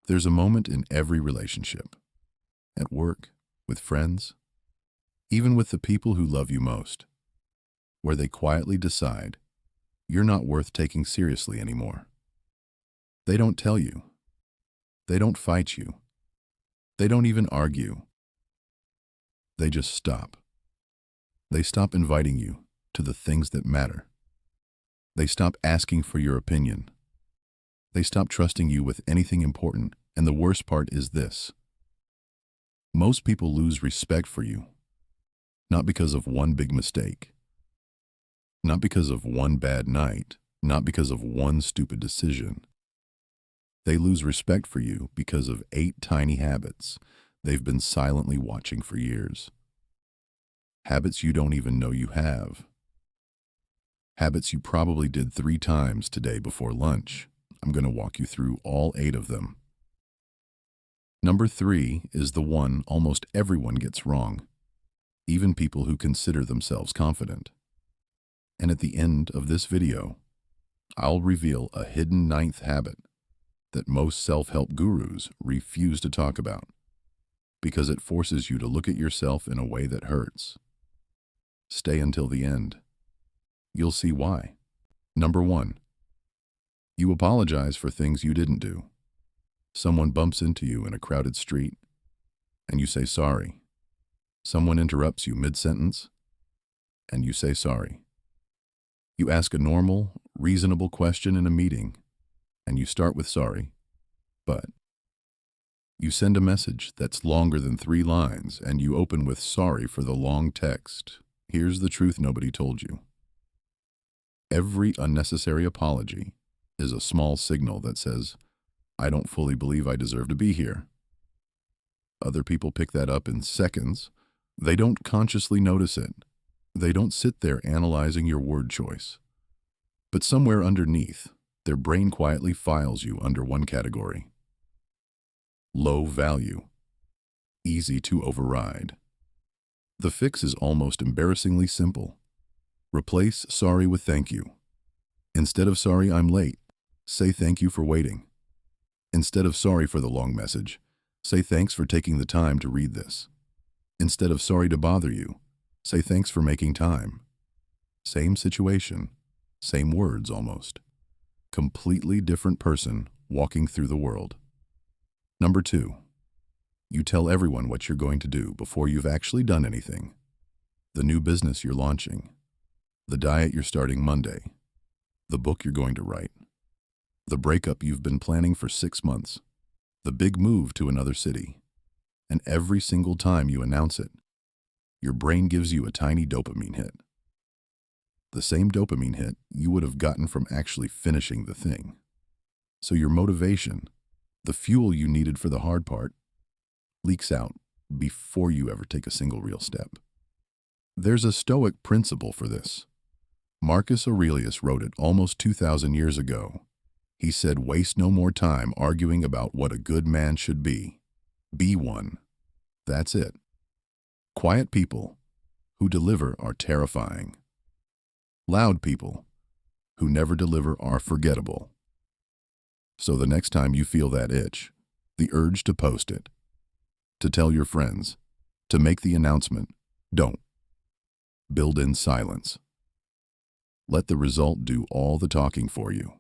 There's a moment in every relationship, at work, with friends, even with the people who love you most, where they quietly decide you're not worth taking seriously anymore. They don't tell you. They don't fight you. They don't even argue. They just stop. They stop inviting you to the things that matter. They stop asking for your opinion. They stop trusting you with anything important, and the worst part is this. Most people lose respect for you, not because of one big mistake, not because of one bad night, not because of one stupid decision. They lose respect for you because of 8 tiny habits they've been silently watching for years. Habits you don't even know you have. Habits you probably did 3 times today before lunch. I'm going to walk you through all 8 of them. Number 3 is the one almost everyone gets wrong, even people who consider themselves confident. And at the end of this video, I'll reveal a hidden 9th habit that most self-help gurus refuse to talk about, because it forces you to look at yourself in a way that hurts. Stay until the end. You'll see why. Number 1. You apologize for things you didn't do. Someone bumps into you in a crowded street, and you say sorry. Someone interrupts you mid-sentence, and you say sorry. You ask a normal, reasonable question in a meeting, and you start with sorry, but you send a message that's longer than 3 lines, and you open with sorry for the long text. Here's the truth nobody told you. Every unnecessary apology is a small signal that says, I don't fully believe I deserve to be here. Other people pick that up in seconds. They don't consciously notice it. They don't sit there analyzing your word choice. But somewhere underneath, their brain quietly files you under one category. Low value. Easy to override. The fix is almost embarrassingly simple. Replace sorry with thank you. Instead of sorry I'm late, say thank you for waiting. Instead of sorry for the long message, say thanks for taking the time to read this. Instead of sorry to bother you, say thanks for making time. Same situation, same words almost. Completely different person walking through the world. Number 2, you tell everyone what you're going to do before you've actually done anything. The new business you're launching, the diet you're starting Monday, the book you're going to write, the breakup you've been planning for 6 months, the big move to another city. And every single time you announce it, your brain gives you a tiny dopamine hit. The same dopamine hit you would have gotten from actually finishing the thing. So your motivation, the fuel you needed for the hard part, leaks out before you ever take a single real step. There's a Stoic principle for this. Marcus Aurelius wrote it almost 2,000 years ago. He said, waste no more time arguing about what a good man should be. Be one. That's it. Quiet people who deliver are terrifying. Loud people who never deliver are forgettable. So the next time you feel that itch, the urge to post it, to tell your friends, to make the announcement, don't. Build in silence. Let the result do all the talking for you.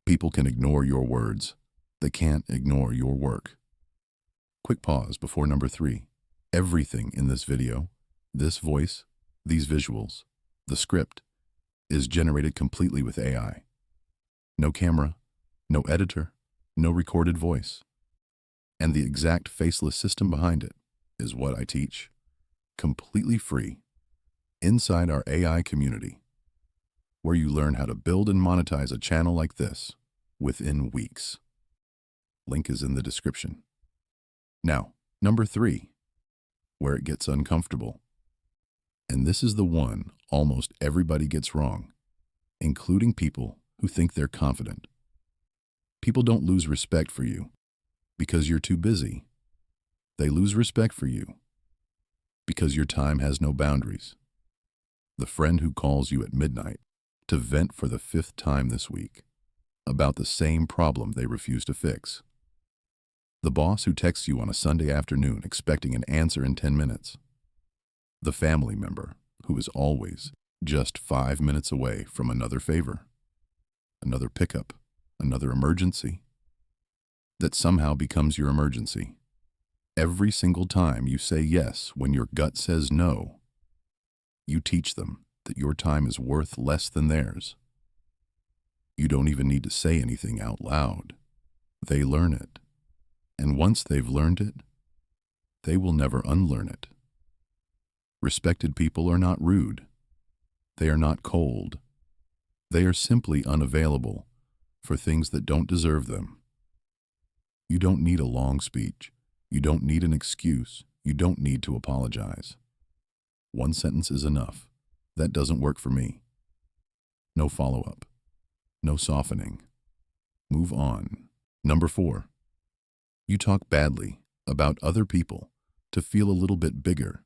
People can ignore your words. They can't ignore your work. Quick pause before number 3. Everything in this video, this voice, these visuals, the script, is generated completely with AI. No camera, no editor, no recorded voice. And the exact faceless system behind it is what I teach, completely free, inside our AI community, where you learn how to build and monetize a channel like this within weeks. Link is in the description. Now, number 3, where it gets uncomfortable. And this is the one almost everybody gets wrong, including people who think they're confident. People don't lose respect for you because you're too busy. They lose respect for you because your time has no boundaries. The friend who calls you at midnight to vent for the 5th time this week about the same problem they refuse to fix. The boss who texts you on a Sunday afternoon expecting an answer in 10 minutes. The family member who is always just 5 minutes away from another favor, another pickup, another emergency that somehow becomes your emergency. Every single time you say yes when your gut says no, you teach them that your time is worth less than theirs. You don't even need to say anything out loud. They learn it. And once they've learned it, they will never unlearn it. Respected people are not rude. They are not cold. They are simply unavailable for things that don't deserve them. You don't need a long speech. You don't need an excuse. You don't need to apologize. One sentence is enough. That doesn't work for me. No follow-up. No softening. Move on. Number 4. You talk badly about other people to feel a little bit bigger.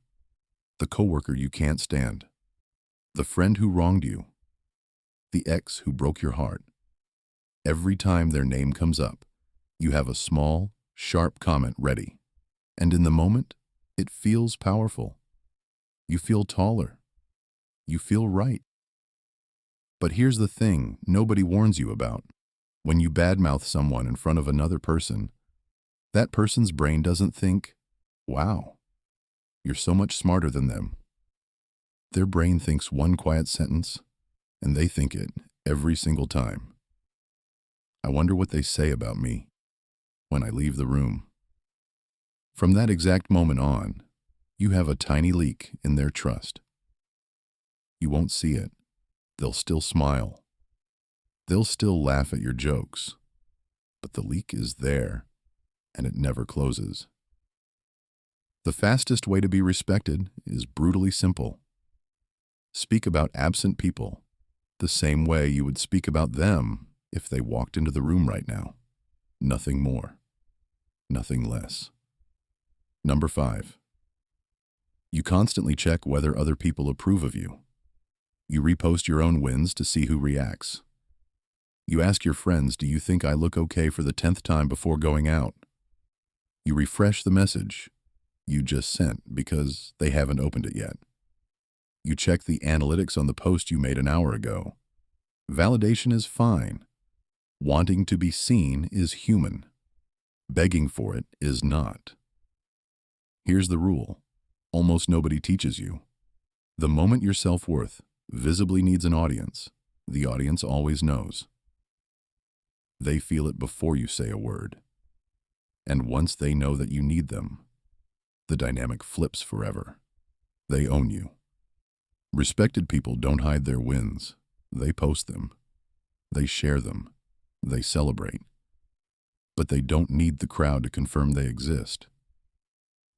The coworker you can't stand. The friend who wronged you. The ex who broke your heart. Every time their name comes up, you have a small, sharp comment ready. And in the moment, it feels powerful. You feel taller. You feel right. But here's the thing nobody warns you about. When you badmouth someone in front of another person, that person's brain doesn't think, wow, you're so much smarter than them. Their brain thinks one quiet sentence, and they think it every single time. I wonder what they say about me when I leave the room. From that exact moment on, you have a tiny leak in their trust. You won't see it. They'll still smile. They'll still laugh at your jokes. But the leak is there, and it never closes. The fastest way to be respected is brutally simple. Speak about absent people the same way you would speak about them if they walked into the room right now. Nothing more. Nothing less. Number 5. You constantly check whether other people approve of you. You repost your own wins to see who reacts. You ask your friends, do you think I look okay for the 10th time before going out? You refresh the message you just sent because they haven't opened it yet. You check the analytics on the post you made an hour ago. Validation is fine. Wanting to be seen is human. Begging for it is not. Here's the rule. Almost nobody teaches you. The moment your self-worth visibly needs an audience, the audience always knows. They feel it before you say a word. And once they know that you need them, the dynamic flips forever. They own you. Respected people don't hide their wins. They post them. They share them. They celebrate. But they don't need the crowd to confirm they exist.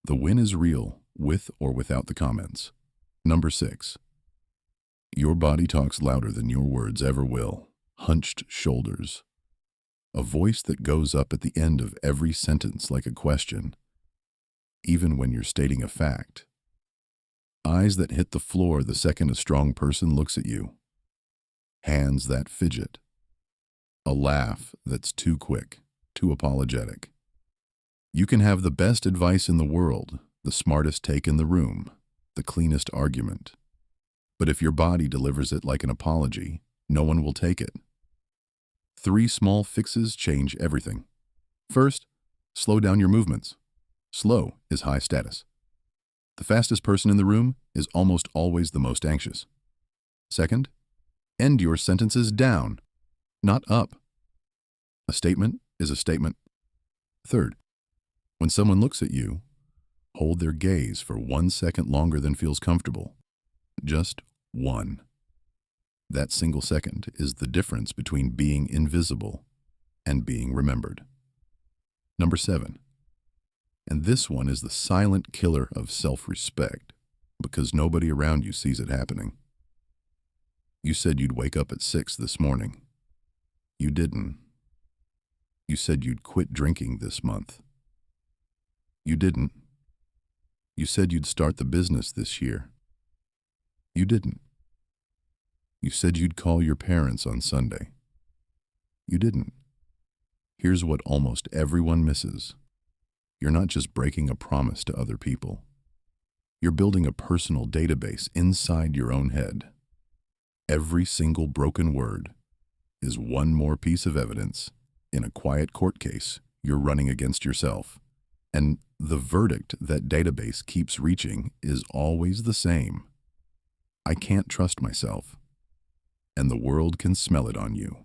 The win is real, with or without the comments. Number 6. Your body talks louder than your words ever will. Hunched shoulders. A voice that goes up at the end of every sentence like a question, even when you're stating a fact. Eyes that hit the floor the second a strong person looks at you. Hands that fidget. A laugh that's too quick, too apologetic. You can have the best advice in the world, the smartest take in the room, the cleanest argument. But if your body delivers it like an apology, no one will take it. 3 small fixes change everything. First, slow down your movements. Slow is high status. The fastest person in the room is almost always the most anxious. Second, end your sentences down, not up. A statement is a statement. Third, when someone looks at you, hold their gaze for 1 second longer than feels comfortable. Just 1. That single second is the difference between being invisible and being remembered. Number 7. And this one is the silent killer of self-respect because nobody around you sees it happening. You said you'd wake up at 6 this morning. You didn't. You said you'd quit drinking this month. You didn't. You said you'd start the business this year. You didn't. You said you'd call your parents on Sunday. You didn't. Here's what almost everyone misses. You're not just breaking a promise to other people. You're building a personal database inside your own head. Every single broken word is one more piece of evidence in a quiet court case you're running against yourself. And the verdict that database keeps reaching is always the same. I can't trust myself. And the world can smell it on you.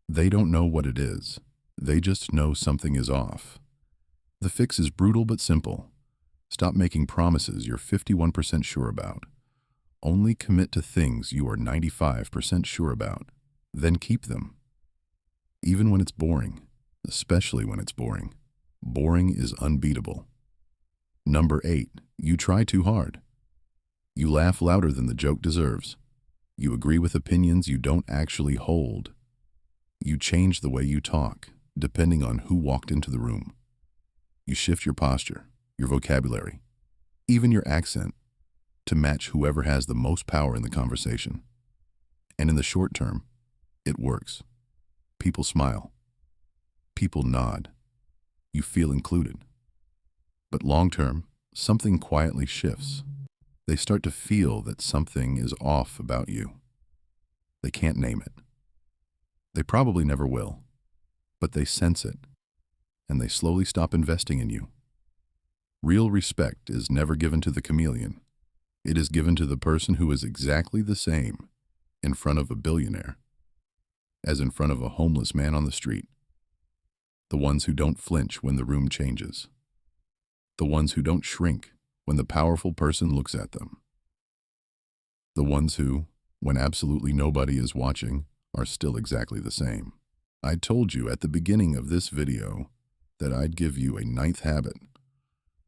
They don't know what it is. They just know something is off. The fix is brutal but simple. Stop making promises you're 51% sure about. Only commit to things you are 95% sure about. Then keep them. Even when it's boring, especially when it's boring. Boring is unbeatable. Number 8, you try too hard. You laugh louder than the joke deserves. You agree with opinions you don't actually hold. You change the way you talk, depending on who walked into the room. You shift your posture, your vocabulary, even your accent, to match whoever has the most power in the conversation. And in the short term, it works. People smile. People nod. You feel included. But long term, something quietly shifts. They start to feel that something is off about you. They can't name it. They probably never will, but they sense it, and they slowly stop investing in you. Real respect is never given to the chameleon. It is given to the person who is exactly the same in front of a billionaire as in front of a homeless man on the street. The ones who don't flinch when the room changes. The ones who don't shrink when the powerful person looks at them. The ones who, when absolutely nobody is watching, are still exactly the same. I told you at the beginning of this video that I'd give you a 9th habit,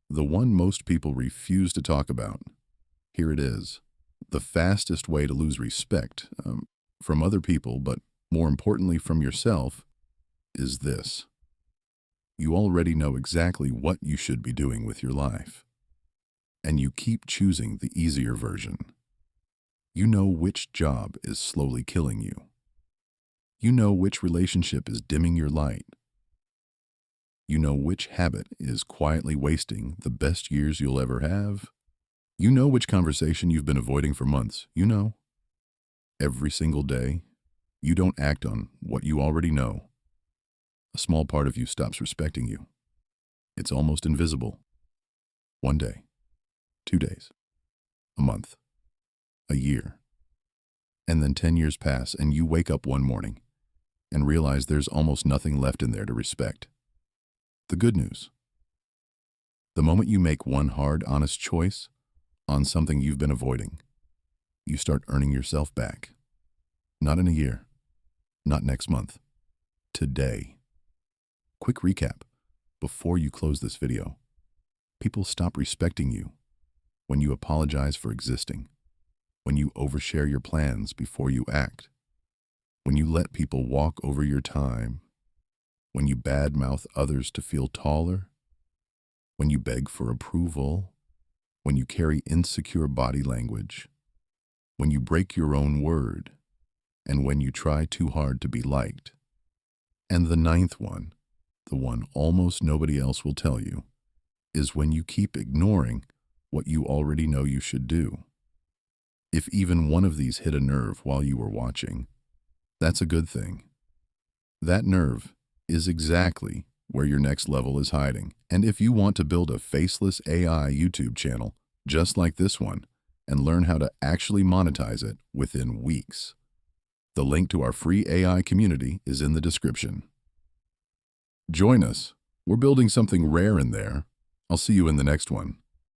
the one most people refuse to talk about. Here it is. The fastest way to lose respect from other people, but more importantly from yourself, is this. You already know exactly what you should be doing with your life, and you keep choosing the easier version. You know which job is slowly killing you. You know which relationship is dimming your light. You know which habit is quietly wasting the best years you'll ever have. You know which conversation you've been avoiding for months. You know. Every single day, you don't act on what you already know. A small part of you stops respecting you. It's almost invisible. 1 day, 2 days, a month, a year. And then 10 years pass and you wake up one morning and realize there's almost nothing left in there to respect. The good news. The moment you make one hard, honest choice on something you've been avoiding, you start earning yourself back. Not in a year, not next month, today. Quick recap before you close this video. People stop respecting you when you apologize for existing, when you overshare your plans before you act, when you let people walk over your time, when you badmouth others to feel taller, when you beg for approval, when you carry insecure body language, when you break your own word, and when you try too hard to be liked. And the 9th one, the one almost nobody else will tell you, is when you keep ignoring what you already know you should do. If even one of these hit a nerve while you were watching, that's a good thing. That nerve is exactly where your next level is hiding. And if you want to build a faceless AI YouTube channel just like this one and learn how to actually monetize it within weeks, the link to our free AI community is in the description. Join us. We're building something rare in there. I'll see you in the next one.